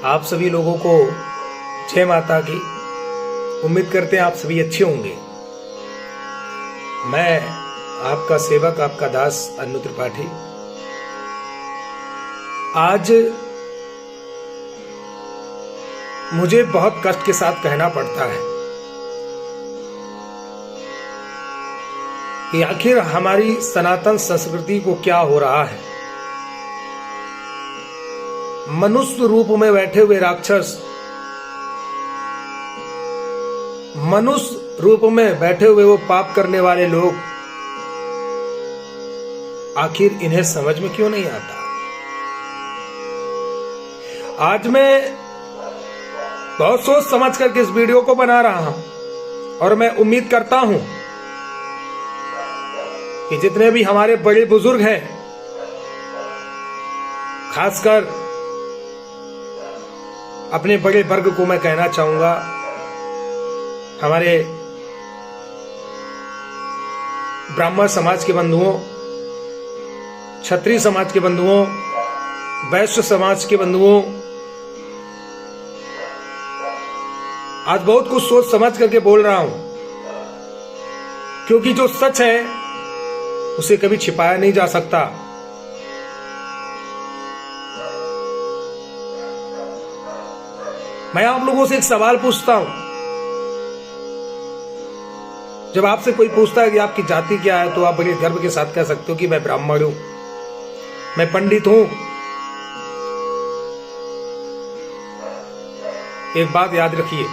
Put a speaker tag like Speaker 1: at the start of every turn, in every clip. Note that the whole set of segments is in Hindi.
Speaker 1: आप सभी लोगों को जय माता की। उम्मीद करते हैं आप सभी अच्छे होंगे। मैं आपका सेवक, आपका दास अन्नू त्रिपाठी आज मुझे बहुत कष्ट के साथ कहना पड़ता है कि आखिर हमारी सनातन संस्कृति को क्या हो रहा है। मनुष्य रूप में बैठे हुए राक्षस, मनुष्य रूप में बैठे हुए वो पाप करने वाले लोग, आखिर इन्हें समझ में क्यों नहीं आता। आज मैं बहुत सोच समझ करके इस वीडियो को बना रहा हूं और मैं उम्मीद करता हूं कि जितने भी हमारे बड़े बुजुर्ग हैं, खासकर अपने बड़े वर्ग को मैं कहना चाहूंगा, हमारे ब्राह्मण समाज के बंधुओं, क्षत्रिय समाज के बंधुओं, वैश्य समाज के बंधुओं, आज बहुत कुछ सोच समझ करके बोल रहा हूं, क्योंकि जो सच है उसे कभी छिपाया नहीं जा सकता। मैं आप लोगों से एक सवाल पूछता हूं। जब आपसे कोई पूछता है कि आपकी जाति क्या है, तो आप बड़े गर्व के साथ कह सकते हो कि मैं ब्राह्मण हूं, मैं पंडित हूं। एक बात याद रखिए,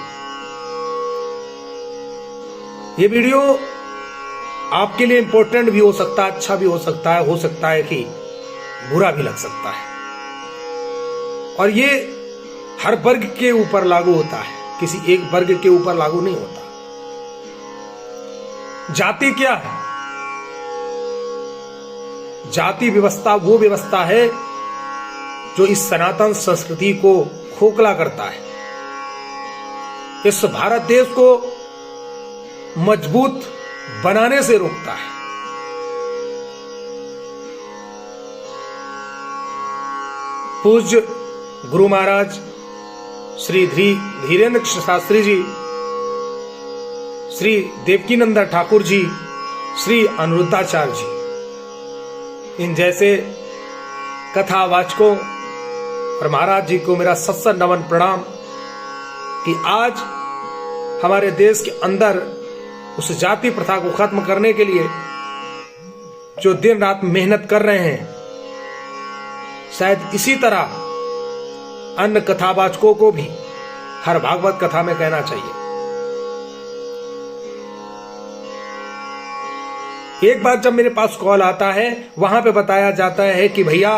Speaker 1: ये वीडियो आपके लिए इंपॉर्टेंट भी हो सकता है, अच्छा भी हो सकता है कि बुरा भी लग सकता है। और ये हर वर्ग के ऊपर लागू होता है, किसी एक वर्ग के ऊपर लागू नहीं होता। जाति क्या है? जाति व्यवस्था वो व्यवस्था है जो इस सनातन संस्कृति को खोखला करता है, इस भारत देश को मजबूत बनाने से रोकता है। पूज्य गुरु महाराज श्री धीरेन्द्र शास्त्री जी, श्री देवकीनंदन ठाकुर जी, श्री अनिरुद्धाचार्य जी, इन जैसे कथावाचकों और महाराज जी को मेरा सत्संग नमन प्रणाम कि आज हमारे देश के अंदर उस जाति प्रथा को खत्म करने के लिए जो दिन रात मेहनत कर रहे हैं, शायद इसी तरह अन्य कथावाचकों को भी हर भागवत कथा में कहना चाहिए। एक बार जब मेरे पास कॉल आता है, वहां पे बताया जाता है कि भैया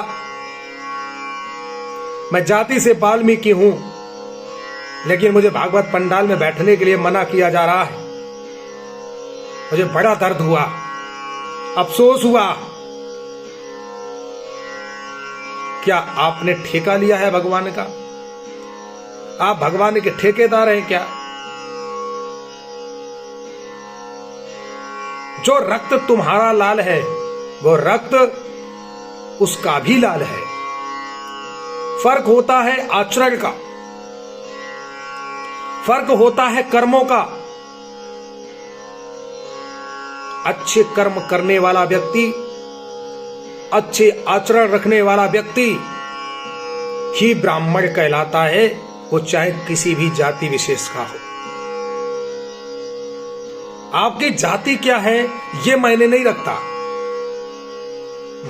Speaker 1: मैं जाति से वाल्मीकि हूं, लेकिन मुझे भागवत पंडाल में बैठने के लिए मना किया जा रहा है। मुझे बड़ा दर्द हुआ, अफसोस हुआ। क्या आपने ठेका लिया है भगवान का? आप भगवान के ठेकेदार हैं क्या? जो रक्त तुम्हारा लाल है, वो रक्त उसका भी लाल है। फर्क होता है आचरण का, फर्क होता है कर्मों का। अच्छे कर्म करने वाला व्यक्ति, अच्छे आचरण रखने वाला व्यक्ति ही ब्राह्मण कहलाता है, वो चाहे किसी भी जाति विशेष का हो। आपकी जाति क्या है ये मायने नहीं रखता,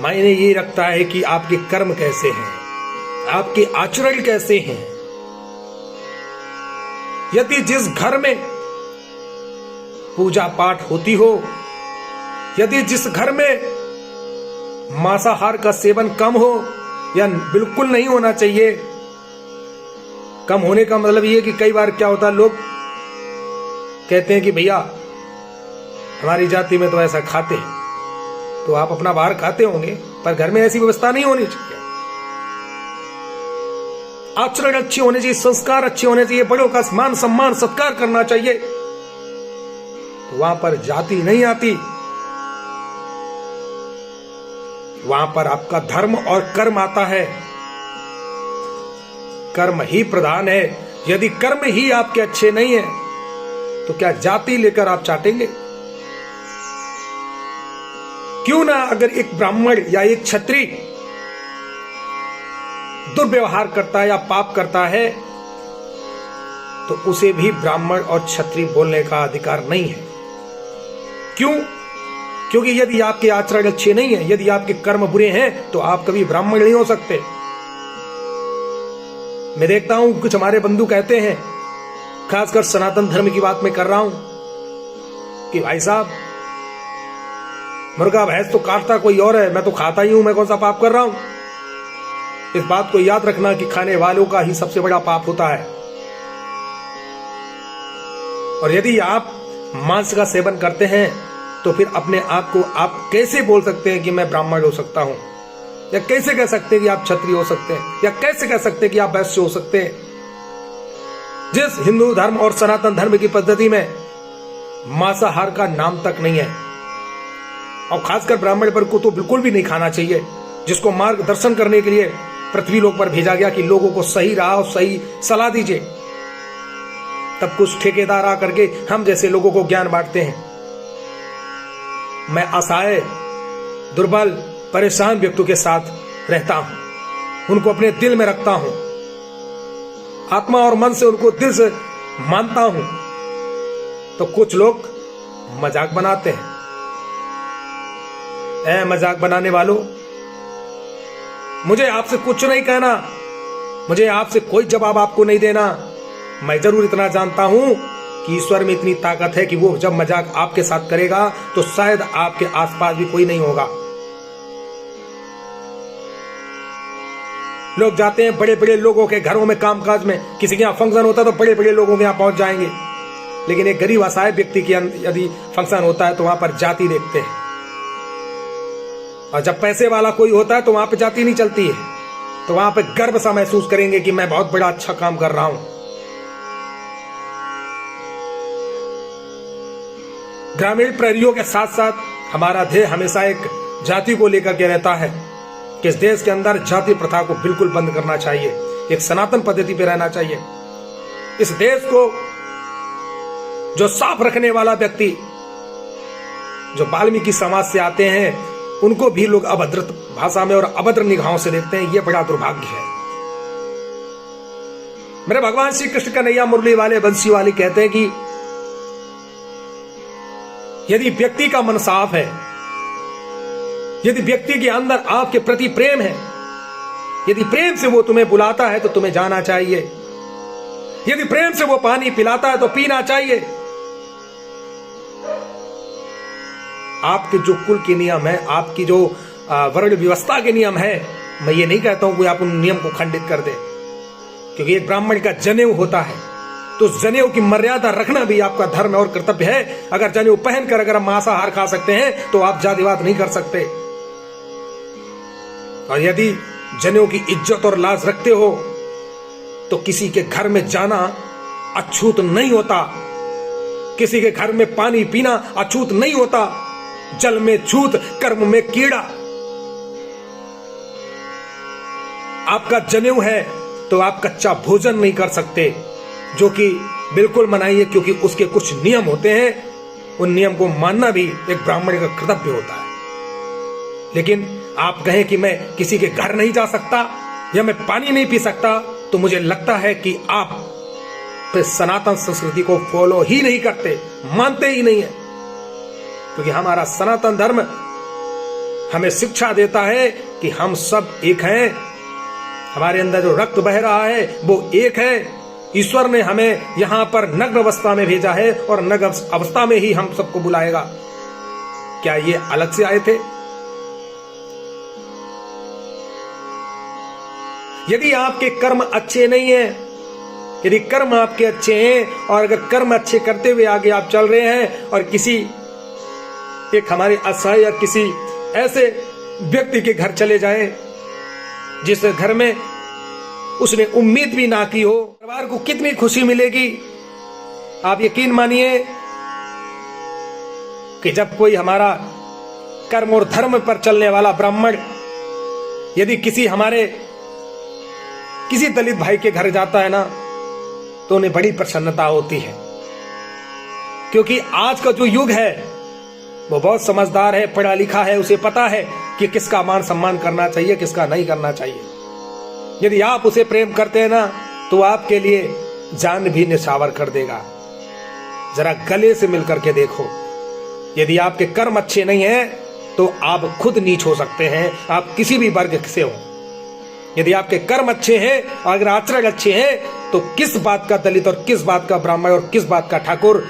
Speaker 1: मायने ये रखता है कि आपके कर्म कैसे हैं, आपके आचरण कैसे हैं। यदि जिस घर में पूजा पाठ होती हो, यदि जिस घर में मांसाहार का सेवन कम हो या बिल्कुल नहीं होना चाहिए, कम होने का मतलब ये कि कई बार क्या होता है, लोग कहते हैं कि भैया हमारी जाति में तो ऐसा खाते हैं, तो आप अपना बाहर खाते होंगे, पर घर में ऐसी व्यवस्था नहीं होनी चाहिए। आचरण अच्छे होने चाहिए, संस्कार अच्छे होने चाहिए, बड़ों का मान सम्मान सत्कार करना चाहिए, तो वहां पर जाति नहीं आती। वहां पर आपका धर्म और कर्म आता है। कर्म ही प्रधान है। यदि कर्म ही आपके अच्छे नहीं है तो क्या जाति लेकर आप चाटेंगे? क्यों ना अगर एक ब्राह्मण या एक क्षत्रिय दुर्व्यवहार करता है या पाप करता है तो उसे भी ब्राह्मण और क्षत्रिय बोलने का अधिकार नहीं है। क्यों? क्योंकि यदि आपके आचरण अच्छे नहीं है, यदि आपके कर्म बुरे हैं तो आप कभी ब्राह्मण नहीं हो सकते। मैं देखता हूं कुछ हमारे बंधु कहते हैं, खासकर सनातन धर्म की बात मैं कर रहा हूं, कि भाई साहब मुर्गा भैंस तो काटता कोई और है, मैं तो खाता ही हूं, मैं कौन सा पाप कर रहा हूं। इस बात को याद रखना कि खाने वालों का ही सबसे बड़ा पाप होता है। और यदि आप मांस का सेवन करते हैं तो फिर अपने आप को आप कैसे बोल सकते हैं कि मैं ब्राह्मण हो सकता हूं, या कैसे कह सकते हैं कि आप क्षत्रिय हो सकते हैं, या कैसे कह सकते हैं कि आप वैश्य हो सकते हैं? जिस हिंदू धर्म और सनातन धर्म की पद्धति में मांसाहार का नाम तक नहीं है, और खासकर ब्राह्मण पर को तो बिल्कुल भी नहीं खाना चाहिए, जिसको मार्गदर्शन करने के लिए पृथ्वी लोक पर भेजा गया कि लोगों को सही राह और सही सलाह दीजिए। तब कुछ ठेकेदार आकर के हम जैसे लोगों को ज्ञान बांटते हैं। मैं असहाय, दुर्बल, परेशान व्यक्तियों के साथ रहता हूं, उनको अपने दिल में रखता हूं, आत्मा और मन से उनको दिल से मानता हूं, तो कुछ लोग मजाक बनाते हैं। ऐ मजाक बनाने वालों, मुझे आपसे कुछ नहीं कहना, मुझे आपसे कोई जवाब आपको नहीं देना। मैं जरूर इतना जानता हूं कि ईश्वर में इतनी ताकत है कि वो जब मजाक आपके साथ करेगा तो शायद आपके आसपास भी कोई नहीं होगा। लोग जाते हैं बड़े बड़े लोगों के घरों में कामकाज में, किसी के यहां फंक्शन होता है तो बड़े बड़े लोगों के यहां पहुंच जाएंगे, लेकिन एक गरीब असहाय व्यक्ति के यदि फंक्शन होता है तो वहां पर जाति देखते हैं, और जब पैसे वाला कोई होता है तो वहां पर जाति नहीं चलती है, तो वहां पर गर्व सा महसूस करेंगे कि मैं बहुत बड़ा अच्छा काम कर रहा हूं। ग्रामीण प्रहरियों के साथ साथ हमारा ध्येय हमेशा एक जाति को लेकर के रहता है कि इस देश के अंदर जाति प्रथा को बिल्कुल बंद करना चाहिए, एक सनातन पद्धति पे रहना चाहिए। इस देश को जो साफ रखने वाला व्यक्ति जो वाल्मीकि समाज से आते हैं, उनको भी लोग अभद्र भाषा में और अभद्र निगाहों से देखते हैं। यह बड़ा दुर्भाग्य है। मेरे भगवान श्री कृष्ण कन्हैया मुरली वाले बंसी वाले कहते हैं कि यदि व्यक्ति का मन साफ है, यदि व्यक्ति के अंदर आपके प्रति प्रेम है, यदि प्रेम से वो तुम्हें बुलाता है तो तुम्हें जाना चाहिए, यदि प्रेम से वो पानी पिलाता है तो पीना चाहिए। आपके जो कुल के नियम है, आपकी जो वर्ण व्यवस्था के नियम है, मैं ये नहीं कहता हूं कि आप उन नियम को खंडित कर दे, क्योंकि एक ब्राह्मण का जनेऊ होता है तो जनेऊ की मर्यादा रखना भी आपका धर्म और कर्तव्य है। अगर जनेऊ पहनकर अगर हम मांसाहार खा सकते हैं तो आप जातिवाद नहीं कर सकते। और यदि जनेऊ की इज्जत और लाज रखते हो तो किसी के घर में जाना अछूत नहीं होता, किसी के घर में पानी पीना अछूत नहीं होता। जल में छूत, कर्म में कीड़ा। आपका जनेऊ है तो आप कच्चा भोजन नहीं कर सकते, जो कि बिल्कुल मनाही है, क्योंकि उसके कुछ नियम होते हैं। उन नियम को मानना भी एक ब्राह्मण का कर्तव्य होता है। लेकिन आप कहें कि मैं किसी के घर नहीं जा सकता या मैं पानी नहीं पी सकता, तो मुझे लगता है कि आप फिर सनातन संस्कृति को फॉलो ही नहीं करते, मानते ही नहीं है। क्योंकि हमारा सनातन धर्म हमें शिक्षा देता है कि हम सब एक हैं, हमारे अंदर जो रक्त बह रहा है वो एक है। ईश्वर ने हमें यहां पर नग्न अवस्था में भेजा है और नग्न अवस्था में ही हम सबको बुलाएगा। क्या ये अलग से आए थे? यदि आपके कर्म अच्छे नहीं हैं, यदि कर्म आपके अच्छे हैं और अगर कर्म अच्छे करते हुए आगे आप चल रहे हैं और किसी एक हमारे असहाय या किसी ऐसे व्यक्ति के घर चले जाएं जिस घर में उसने उम्मीद भी ना की हो, परिवार को कितनी खुशी मिलेगी। आप यकीन मानिए कि जब कोई हमारा कर्म और धर्म पर चलने वाला ब्राह्मण यदि किसी हमारे किसी दलित भाई के घर जाता है ना तो उन्हें बड़ी प्रसन्नता होती है, क्योंकि आज का जो युग है वो बहुत समझदार है, पढ़ा लिखा है, उसे पता है कि किसका मान सम्मान करना चाहिए, किसका नहीं करना चाहिए। यदि आप उसे प्रेम करते हैं ना तो आपके लिए जान भी निछावर कर देगा। जरा गले से मिलकर के देखो। यदि आपके कर्म अच्छे नहीं हैं तो आप खुद नीच हो सकते हैं, आप किसी भी वर्ग से हो। यदि आपके कर्म अच्छे हैं, अगर आचरण अच्छे हैं, तो किस बात का दलित और किस बात का ब्राह्मण और किस बात का ठाकुर,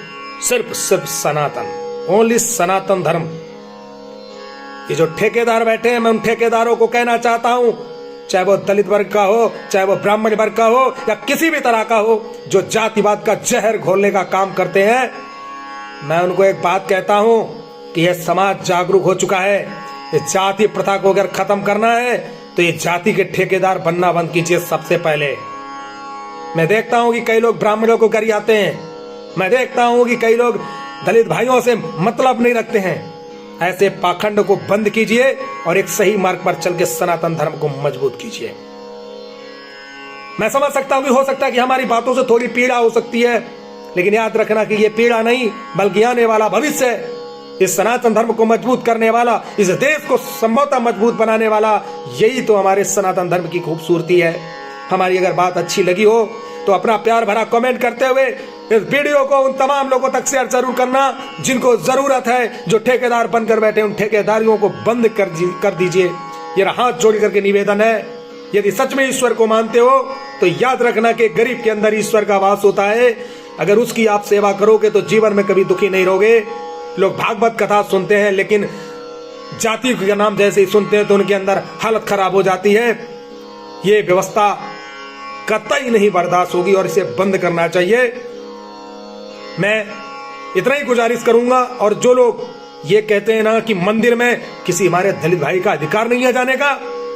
Speaker 1: सिर्फ सनातन, ओनली सनातन धर्म। ये जो ठेकेदार बैठे हैं, मैं उन ठेकेदारों को कहना चाहता हूं, चाहे वो दलित वर्ग का हो, चाहे वो ब्राह्मण वर्ग का हो, या किसी भी तरह का हो, जो जातिवाद का जहर घोलने का काम करते हैं, मैं उनको एक बात कहता हूं कि यह समाज जागरूक हो चुका है। इस जाति प्रथा को अगर खत्म करना है तो ये जाति के ठेकेदार बनना बंद कीजिए सबसे पहले। मैं देखता हूं कि कई लोग ब्राह्मणों को गरियाते हैं, मैं देखता हूं कि कई लोग दलित भाइयों से मतलब नहीं रखते हैं। ऐसे पाखंड को बंद कीजिए और एक सही मार्ग पर चल के सनातन धर्म को मजबूत कीजिए। मैं समझ सकता हूं कि हो सकता है कि हमारी बातों से थोड़ी पीड़ा हो सकती है, लेकिन याद रखना कि ये पीड़ा नहीं बल्कि आने वाला भविष्य, इस सनातन धर्म को मजबूत करने वाला, इस देश को संभवतः मजबूत बनाने वाला, यही तो हमारे सनातन धर्म की खूबसूरती है। हमारी अगर बात अच्छी लगी हो तो अपना प्यार भरा कमेंट करते हुए इस वीडियो को उन तमाम लोगों तक शेयर जरूर करना जिनको जरूरत है। जो ठेकेदार बनकर बैठे उन ठेकेदारियों को बंद कर दीजिए। ये हाथ जोड़ करके निवेदन है। यदि सच में ईश्वर को मानते हो तो याद रखना कि गरीब के अंदर ईश्वर का वास होता है। अगर उसकी आप सेवा करोगे तो जीवन में कभी दुखी नहीं रहोगे। लोग भागवत कथा सुनते हैं, लेकिन जाति के नाम जैसे ही सुनते हैं तो उनके अंदर हालत खराब हो जाती है। ये व्यवस्था कतई नहीं बर्दाश्त होगी और इसे बंद करना चाहिए। मैं इतना ही गुजारिश करूंगा। और जो लोग ये कहते हैं ना कि मंदिर में किसी हमारे दलित भाई का अधिकार नहीं है जाने का,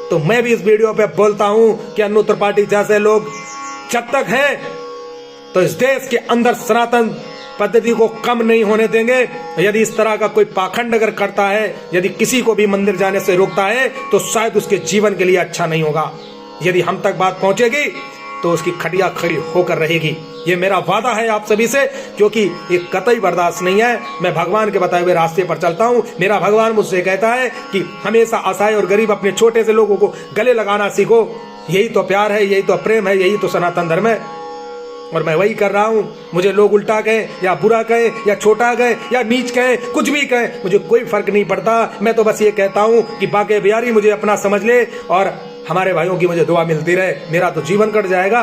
Speaker 1: तो मैं भी इस वीडियो पे बोलता हूं कि अन्नू त्रिपाठी जैसे लोग जब तक हैं तो इस देश के अंदर सनातन पद्धति को कम नहीं होने देंगे। यदि इस तरह का कोई पाखंड अगर करता है, यदि किसी को भी मंदिर जाने से रोकता है, तो शायद उसके जीवन के लिए अच्छा नहीं होगा। यदि हम तक बात पहुंचेगी तो उसकी खटिया खड़ी होकर रहेगी। ये मेरा वादा है आप सभी से, क्योंकि ये कतई बर्दाश्त नहीं है। मैं भगवान के बताए हुए रास्ते पर चलता हूँ। मेरा भगवान मुझसे कहता है कि हमेशा असहाय और गरीब अपने छोटे से लोगों को गले लगाना सीखो। यही तो प्यार है, यही तो प्रेम है, यही तो सनातन धर्म है। और मैं वही कर रहा हूँ। मुझे लोग उल्टा कहें या बुरा कहें या छोटा कहें या नीच कहें, कुछ भी कहें, मुझे कोई फर्क नहीं पड़ता। मैं तो बस ये कहता हूँ कि बाके बिहारी मुझे अपना समझ ले और हमारे भाइयों की मुझे दुआ मिलती रहे। मेरा तो जीवन कट जाएगा।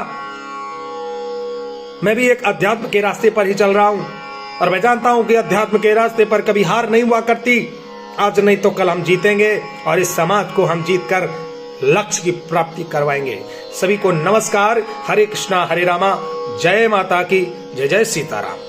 Speaker 1: मैं भी एक अध्यात्म के रास्ते पर ही चल रहा हूँ और मैं जानता हूँ कि अध्यात्म के रास्ते पर कभी हार नहीं हुआ करती। आज नहीं तो कल हम जीतेंगे और इस समाज को हम जीतकर लक्ष्य की प्राप्ति करवाएंगे। सभी को नमस्कार। हरे कृष्णा हरे रामा। जय माता की जय। जय सीताराम।